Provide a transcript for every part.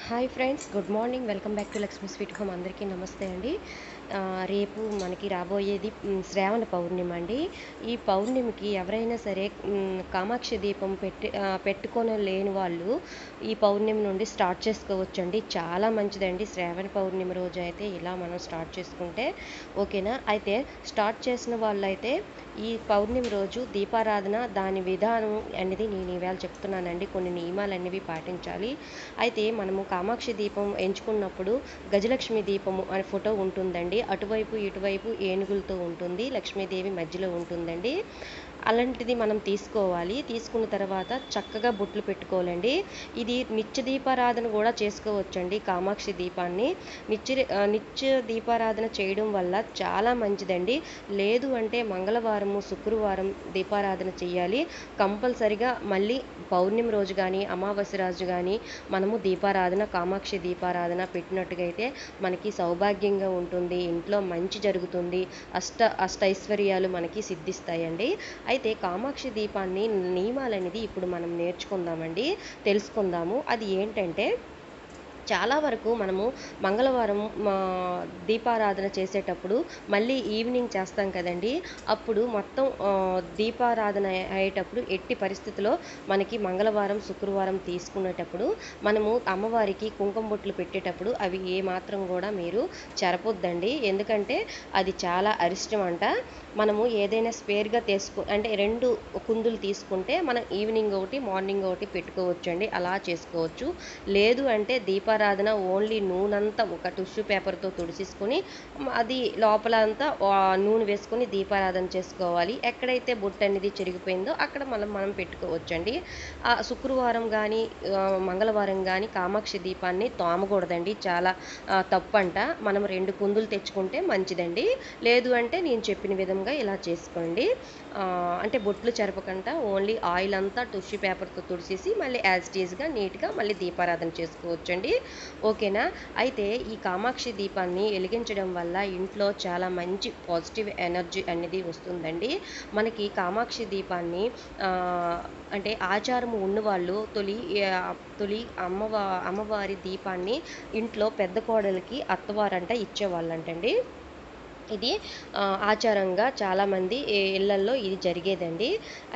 Hi friends, good morning. Welcome back to Lakshmi sweet home. అందరికీ నమస్తే అండి. రేపు మనకి రాబోయేది శ్రావణ పౌర్ణిమ అండి. ఈ పౌర్ణమికి ఎవరైనా సరే కామాక్షి దీపం పెట్టుకొని లేని వాళ్ళు ఈ పౌర్ణమి నుండి స్టార్ట్ చేసుకోవచ్చండి. చాలా మంచిదండి. శ్రావణ పౌర్ణమి రోజు అయితే ఇలా మనం స్టార్ట్ చేసుకుంటే ఓకేనా. అయితే స్టార్ట్ చేసిన వాళ్ళైతే ఈ పౌర్ణమి రోజు దీపారాధన దాని విధానం అనేది నేను ఇవాళ చెప్తున్నానండి. కొన్ని నియమాలు అనేవి పాటించాలి. అయితే మనము కామాక్షి దీపం ఎంచుకున్నప్పుడు గజలక్ష్మి దీపము అనే ఫోటో ఉంటుందండి. అటువైపు ఇటువైపు ఏనుగులతో ఉంటుంది, లక్ష్మీదేవి మధ్యలో ఉంటుందండి. అలాంటిది మనం తీసుకోవాలి. తీసుకున్న తర్వాత చక్కగా బొట్లు పెట్టుకోవాలండి. ఇది నిత్య దీపారాధన కూడా చేసుకోవచ్చండి. కామాక్షి దీపాన్ని నిత్య దీపారాధన చేయడం వల్ల చాలా మంచిదండి. లేదు అంటే మంగళవారము శుక్రవారం దీపారాధన చేయాలి కంపల్సరిగా. మళ్ళీ పౌర్ణమి రోజు కానీ అమావాస్య రోజు కానీ మనము దీపారాధన కామాక్షి దీపారాధన పెట్టినట్టుగా అయితే మనకి సౌభాగ్యంగా ఉంటుంది, ఇంట్లో మంచి జరుగుతుంది, అష్టైశ్వర్యాలు మనకి సిద్ధిస్తాయండి. అయితే కామాక్షి దీపాన్ని నియమాలనేది ఇప్పుడు మనం నేర్చుకుందామండి, తెలుసుకుందాము. అది ఏంటంటే చాలా వరకు మనము మంగళవారం దీపారాధన చేసేటప్పుడు మళ్ళీ ఈవినింగ్ చేస్తాం కదండి. అప్పుడు మొత్తం దీపారాధన అయ్యేటప్పుడు ఎట్టి పరిస్థితిలో మనకి మంగళవారం శుక్రవారం తీసుకునేటప్పుడు మనము అమ్మవారికి కుంకుమ బొట్లు పెట్టేటప్పుడు అవి ఏమాత్రం కూడా మీరు చెరపొద్దండి. ఎందుకంటే అది చాలా అరిష్టం అంట. మనము ఏదైనా స్పేర్గా అంటే 2 కుందులు తీసుకుంటే మనం ఈవినింగ్ ఒకటి మార్నింగ్ ఒకటి పెట్టుకోవచ్చండి. అలా చేసుకోవచ్చు. లేదు అంటే దీపారాధన ఓన్లీ నూనెంతా ఒక టిష్యూ పేపర్తో తుడిచేసుకొని అది లోపల అంతా నూనె వేసుకొని దీపారాధన చేసుకోవాలి. ఎక్కడైతే బొట్టు అనేది చెరిగిపోయిందో అక్కడ మనం పెట్టుకోవచ్చండి. శుక్రవారం కానీ మంగళవారం కానీ కామాక్షి దీపాన్ని తోమకూడదండి. చాలా తప్పంట. మనం 2 కుందులు తెచ్చుకుంటే మంచిదండి. లేదు అంటే నేను చెప్పిన విధంగా ఇలా చేసుకోండి. అంటే బొట్లు చెరపకుండా ఓన్లీ ఆయిల్ అంతా టిష్యూ పేపర్తో తుడిచేసి మళ్ళీ యాజ్ టీజ్గా నీట్గా మళ్ళీ దీపారాధన చేసుకోవచ్చండి. ఓకేనా. అయితే ఈ కామాక్షి దీపాన్ని వెలిగించడం వల్ల ఇంట్లో చాలా మంచి పాజిటివ్ ఎనర్జీ అనేది వస్తుందండి. మనకి కామాక్షి దీపాన్ని అంటే ఆచారం ఉన్నవాళ్ళు తొలి అమ్మవారి దీపాన్ని ఇంట్లో పెద్ద కోడలికి అత్తవారంట ఇచ్చేవాళ్ళంటండి. ఇది ఆచారంగా చాలామంది ఇళ్లల్లో ఇది జరిగేదండి.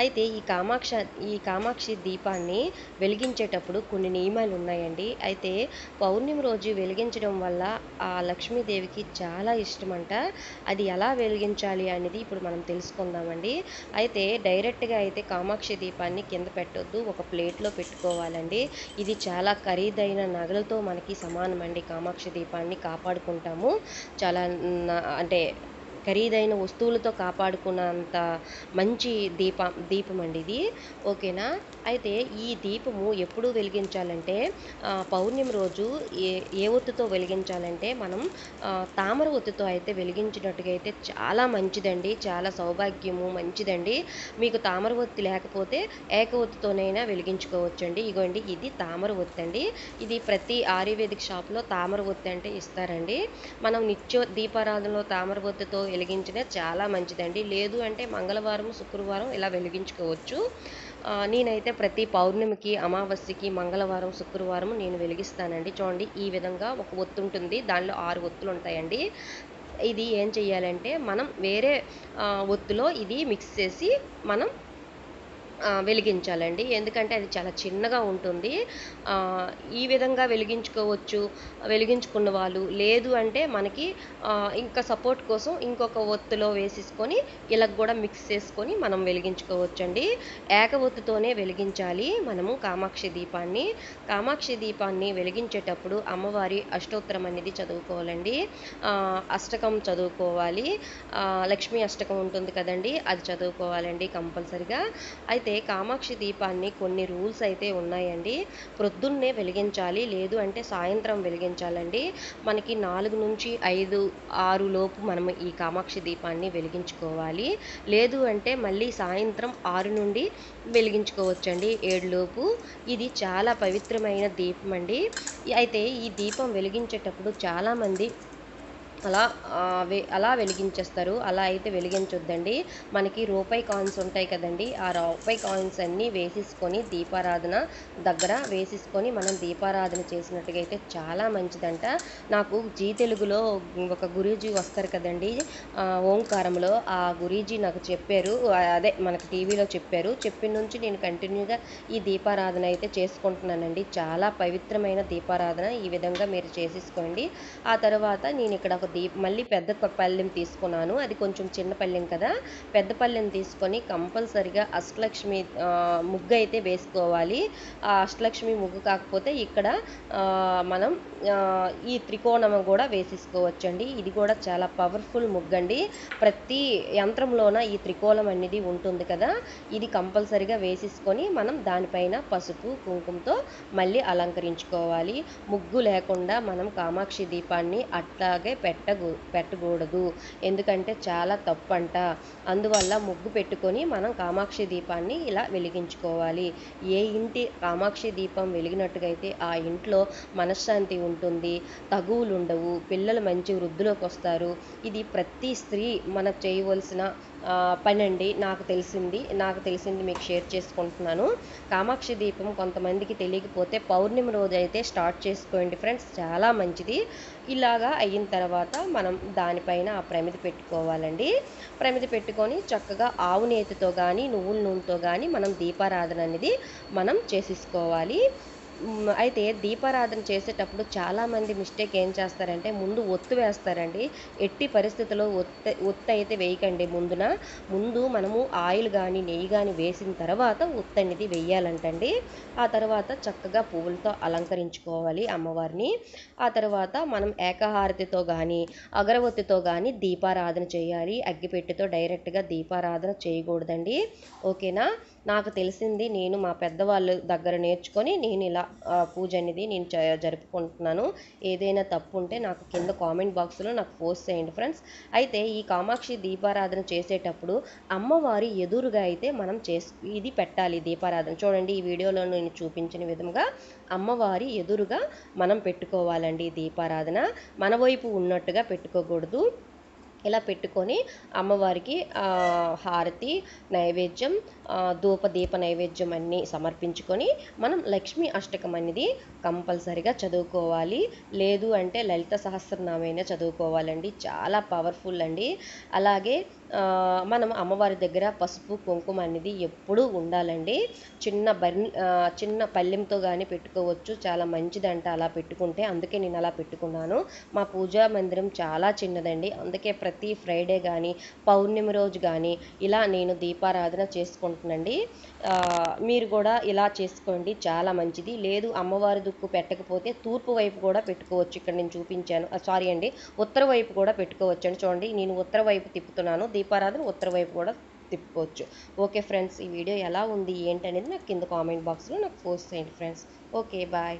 అయితే ఈ కామాక్షి దీపాన్ని వెలిగించేటప్పుడు కొన్ని నియమాలు ఉన్నాయండి. అయితే పౌర్ణమి రోజు వెలిగించడం వల్ల ఆ లక్ష్మీదేవికి చాలా ఇష్టమంట. అది ఎలా వెలిగించాలి అనేది ఇప్పుడు మనం తెలుసుకుందామండి. అయితే డైరెక్ట్గా అయితే కామాక్షి దీపాన్ని కింద పెట్టొద్దు, ఒక ప్లేట్లో పెట్టుకోవాలండి. ఇది చాలా ఖరీదైన నగలతో మనకి సమానమండి. కామాక్షి దీపాన్ని కాపాడుకుంటాము. చాలా అంటే ఖరీదైన వస్తువులతో కాపాడుకున్నంత మంచి దీపం అండి ఇది. ఓకేనా. అయితే ఈ దీపము ఎప్పుడు వెలిగించాలంటే పౌర్ణమి రోజు ఏ ఒత్తుతో వెలిగించాలంటే మనం తామర ఒత్తుతో అయితే వెలిగించినట్టుగా అయితే చాలా మంచిదండి. చాలా సౌభాగ్యము మంచిదండి. మీకు తామర ఒత్తి లేకపోతే ఏక ఒత్తుతోనైనా వెలిగించుకోవచ్చండి. ఇగోండి, ఇది తామర ఒత్తి అండి. ఇది ప్రతి ఆయుర్వేదిక్ షాప్లో తామర ఒత్తి అంటే ఇస్తారండి. మనం నిత్య దీపారాధనలో తామర ఒత్తితో వెలిగించిన చాలా మంచిదండి. లేదు అంటే మంగళవారం శుక్రవారం ఇలా వెలిగించుకోవచ్చు. నేనైతే ప్రతి పౌర్ణమికి అమావాస్యకి మంగళవారం శుక్రవారం నేను వెలిగిస్తానండి. చూడండి, ఈ విధంగా ఒక ఒత్తు ఉంటుంది, దానిలో 6 ఒత్తులు ఉంటాయండి. ఇది ఏం చెయ్యాలంటే మనం వేరే ఒత్తులో ఇది మిక్స్ చేసి మనం వెలిగించాలండి. ఎందుకంటే అది చాలా చిన్నగా ఉంటుంది. ఈ విధంగా వెలిగించుకున్న వాళ్ళు లేదు అంటే మనకి ఇంకా సపోర్ట్ కోసం ఇంకొక ఒత్తులో వేసేసుకొని ఇలా కూడా మిక్స్ చేసుకొని మనం వెలిగించుకోవచ్చండి. ఏక ఒత్తుతోనే వెలిగించాలి మనము కామాక్షి దీపాన్ని వెలిగించేటప్పుడు అమ్మవారి అష్టోత్తరం అనేది చదువుకోవాలండి. అష్టకం చదువుకోవాలి. లక్ష్మీ అష్టకం ఉంటుంది కదండి, అది చదువుకోవాలండి కంపల్సరిగా. అయితే కామాక్షి దీపాన్ని కొన్ని రూల్స్ అయితే ఉన్నాయండి. ప్రొద్దున్నే వెలిగించాలి, లేదు అంటే సాయంత్రం వెలిగించాలండి. మనకి 4 నుంచి 5, 6 లోపు మనం ఈ కామాక్షి దీపాన్ని వెలిగించుకోవాలి. లేదు అంటే మళ్ళీ సాయంత్రం 6 నుండి వెలిగించుకోవచ్చండి, 7 లోపు. ఇది చాలా పవిత్రమైన దీపం అండి. అయితే ఈ దీపం వెలిగించేటప్పుడు చాలామంది అలా అలా వెలిగించేస్తారు. అలా అయితే వెలిగించొద్దండి. మనకి రూపాయి కాయిన్స్ ఉంటాయి కదండీ! ఆ రూపాయి కాయిన్స్ అన్నీ వేసేసుకొని దీపారాధన దగ్గర వేసేసుకొని మనం దీపారాధన చేసినట్టుగా అయితే చాలా మంచిదంట. నాకు జీ తెలుగులో ఒక గురూజీ వస్తారు కదండీ! ఓంకారంలో ఆ గురూజీ నాకు చెప్పారు. అదే మనకు టీవీలో చెప్పారు. చెప్పిన నుంచి నేను కంటిన్యూగా ఈ దీపారాధన అయితే చేసుకుంటున్నానండి. చాలా పవిత్రమైన దీపారాధన. ఈ విధంగా మీరు చేసేసుకోండి. ఆ తర్వాత నేను ఇక్కడ ఒక మళ్ళీ పెద్ద పళ్ళెం తీసుకున్నాను. అది కొంచెం చిన్న పళ్ళెం కదా! పెద్ద పళ్ళెం తీసుకొని కంపల్సరిగా అష్టలక్ష్మి ముగ్గు అయితే వేసుకోవాలి. ఆ అష్టలక్ష్మి ముగ్గు కాకపోతే ఇక్కడ మనం ఈ త్రికోణం కూడా వేసేసుకోవచ్చండి. ఇది కూడా చాలా పవర్ఫుల్ ముగ్గండి. ప్రతి యంత్రంలోన ఈ త్రికోణం అనేది ఉంటుంది కదా! ఇది కంపల్సరిగా వేసేసుకొని మనం దానిపైన పసుపు కుంకుమతో మళ్ళీ అలంకరించుకోవాలి. ముగ్గు లేకుండా మనం కామాక్షి దీపాన్ని అట్లాగే పెట్టకూడదు. ఎందుకంటే చాలా తప్పంట. అందువల్ల ముగ్గు పెట్టుకొని మనం కామాక్షి దీపాన్ని ఇలా వెలిగించుకోవాలి. ఏ ఇంటి కామాక్షి దీపం వెలిగినట్టుగా అయితే ఆ ఇంట్లో మనశ్శాంతి ఉంటుంది, తగువులు ఉండవు, పిల్లలు మంచి వృద్ధిలోకి వస్తారు. ఇది ప్రతి స్త్రీ మనకు చేయవలసిన పనండి. నాకు తెలిసింది మీకు షేర్ చేసుకుంటున్నాను. కామాక్షి దీపం కొంతమందికి తెలియకపోతే పౌర్ణమి రోజు అయితే స్టార్ట్ చేసుకోండి ఫ్రెండ్స్, చాలా మంచిది. ఇలాగా అయిన తర్వాత మనం దానిపైన ఆ ప్రమిది పెట్టుకోవాలండి. ప్రమిది పెట్టుకొని చక్కగా ఆవు నేతితో కానీ నువ్వుల నూనెతో కానీ మనం దీపారాధన అనేది మనం చేసేసుకోవాలి. అయితే దీపారాధన చేసేటప్పుడు చాలామంది మిస్టేక్ ఏం చేస్తారంటే ముందు ఒత్తు వేస్తారండి. ఎట్టి పరిస్థితుల్లో ఒత్తు అయితే వేయకండి. ముందు మనము ఆయిల్ కానీ నెయ్యి కానీ వేసిన తర్వాత ఒత్తు అనేది వేయాలంటండి. ఆ తర్వాత చక్కగా పువ్వులతో అలంకరించుకోవాలి అమ్మవారిని. ఆ తర్వాత మనం ఏకహారతితో కానీ అగరవత్తితో కానీ దీపారాధన చేయాలి. అగ్గిపెట్టెతో డైరెక్ట్గా దీపారాధన చేయకూడదండి. ఓకేనా? నాకు తెలిసింది నేను మా పెద్దవాళ్ళ దగ్గర నేర్చుకొని నేను ఇలా పూజ అనేది నేను జరుపుకుంటున్నాను. ఏదైనా తప్పు ఉంటే నాకు కింద కామెంట్ బాక్స్లో నాకు పోస్ట్ చేయండి ఫ్రెండ్స్. అయితే ఈ కామాక్షి దీపారాధన చేసేటప్పుడు అమ్మవారి ఎదురుగా అయితే మనం ఇది పెట్టాలి దీపారాధన. చూడండి, ఈ వీడియోలో నేను చూపించిన విధంగా అమ్మవారి ఎదురుగా మనం పెట్టుకోవాలండి దీపారాధన. మన వైపు ఉన్నట్టుగా పెట్టుకోకూడదు. ఇలా పెట్టుకొని అమ్మవారికి హారతి నైవేద్యం దీప నైవేద్యం అన్నీ సమర్పించుకొని మనం లక్ష్మీ అష్టకం అనేది కంపల్సరిగా చదువుకోవాలి. లేదు అంటే లలిత సహస్రనామైనా చదువుకోవాలండి. చాలా పవర్ఫుల్ అండి. అలాగే మనం అమ్మవారి దగ్గర పసుపు కుంకుమ అనేది ఎప్పుడూ ఉండాలండి. చిన్న పళ్ళెంతో కానీ పెట్టుకోవచ్చు. చాలా మంచిదంట అలా పెట్టుకుంటే. అందుకే నేను అలా పెట్టుకున్నాను. మా పూజా మందిరం చాలా చిన్నదండి. అందుకే ప్రతి ఫ్రైడే కానీ పౌర్ణమి రోజు కానీ ఇలా నేను దీపారాధన చేసుకుంటున్నాండి. మీరు కూడా ఇలా చేసుకోండి, చాలా మంచిది. లేదు అమ్మవారి దుక్కు పెట్టకపోతే తూర్పు వైపు కూడా పెట్టుకోవచ్చు. ఇక్కడ నేను చూపించాను, సారీ అండి, ఉత్తర వైపు కూడా పెట్టుకోవచ్చు అండి. చూడండి, నేను ఉత్తర వైపు తిప్పుతున్నాను. దీపారాధన ఉత్తర వైపు కూడా తిప్పుకోవచ్చు. ఓకే ఫ్రెండ్స్, ఈ వీడియో ఎలా ఉంది ఏంటి అనేది నాకు కింద కామెంట్ బాక్స్లో నాకు పోస్ట్ చేయండి ఫ్రెండ్స్. Okay, bye.